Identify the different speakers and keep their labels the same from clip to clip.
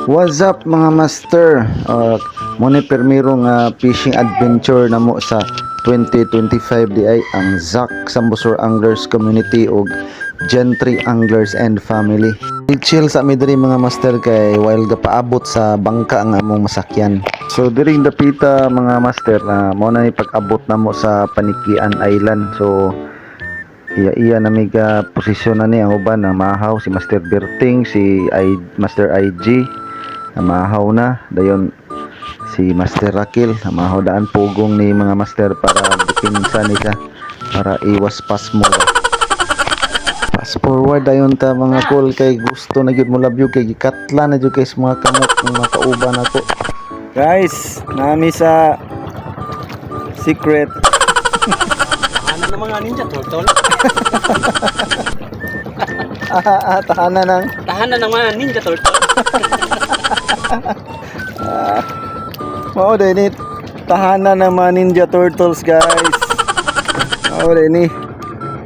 Speaker 1: What's up mga master? Muna permirong fishing adventure na mo sa 2025 di ay ang ZAC Sambusor Anglers Community o Gentry Anglers and Family. I-chill sa midri mga master kay while paabot sa bangka ang among masakyan. So during dapita mga master na mo na pag-abot na mo sa Panikian Island. So iya na may posisyon na ni ang uban na mahaw si Master Berting, si Master IG na mahaw na dayon si Master Rakil na mahaw daan pugong ni mga master para dipinsa ni ka para iwas pasmo. Fast forward dayon ta mga cool kay gusto na gyud mo labyo kay gikatla na gyud kay mga kamot mga kauban ako. Guys, nami sa secret
Speaker 2: Tahanan ng mga ninja turtle. Tahanan ng mga ninja turtle.
Speaker 1: Mao din tahanan ng mga ninja turtles guys. Mao din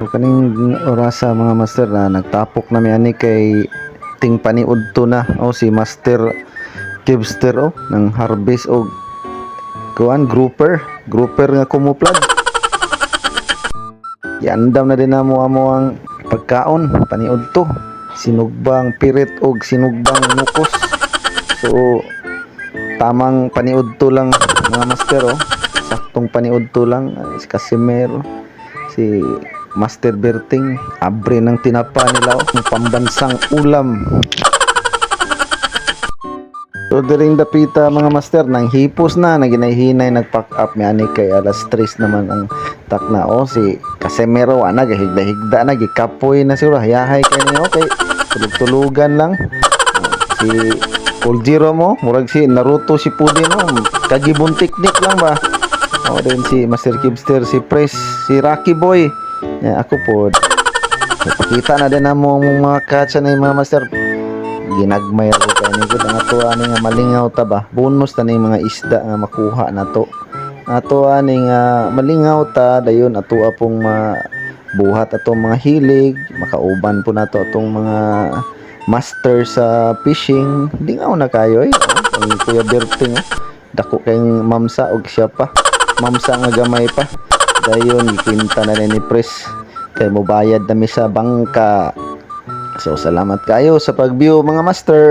Speaker 1: kaning orasa mga master na nagtapok na mi ani kay ting paniudto na si Master Kibster ng harvest og kuan grouper nga kumuplad. Iandam na din namo ang pagkaon paniudto, sinugbang pirit og sinugbang nukos. So tamang paniudto lang mga master saktong paniudto lang si Casimero, si Master Berting, abre ng tinapa nila ng pambansang ulam. So during dapita mga master nang hipos na naginahinay nagpack up mi ani kay alas 3 naman ang takna si Casimero ana gahigda na gikapoy na siguro hayahay kay ni okay tulog-tulugan lang. Si Cold Zero mo murag si Naruto si Pudin kagibon teknik lang ba. Din si Master Kibster, si Press, si Rocky Boy. Ako po. Pakita na din namo mga katsa na mga master. Ginagmay ako kay ni gud ang ato ani nga malingaw ta ba. Bonus ta ni mga isda nga makuha nato. Ato ani nga malingaw ta dayon ato apong buhat atong mga hilig, makauban po nato atong mga master sa fishing. Lingaw na kayo ang Kuya Berting dako kayong mamsa og siya pa. Mamsa nga gamay pa. Dayon gikinta na ni Press kay mobayad na mi sa bangka. So salamat kayo sa pag-view mga master.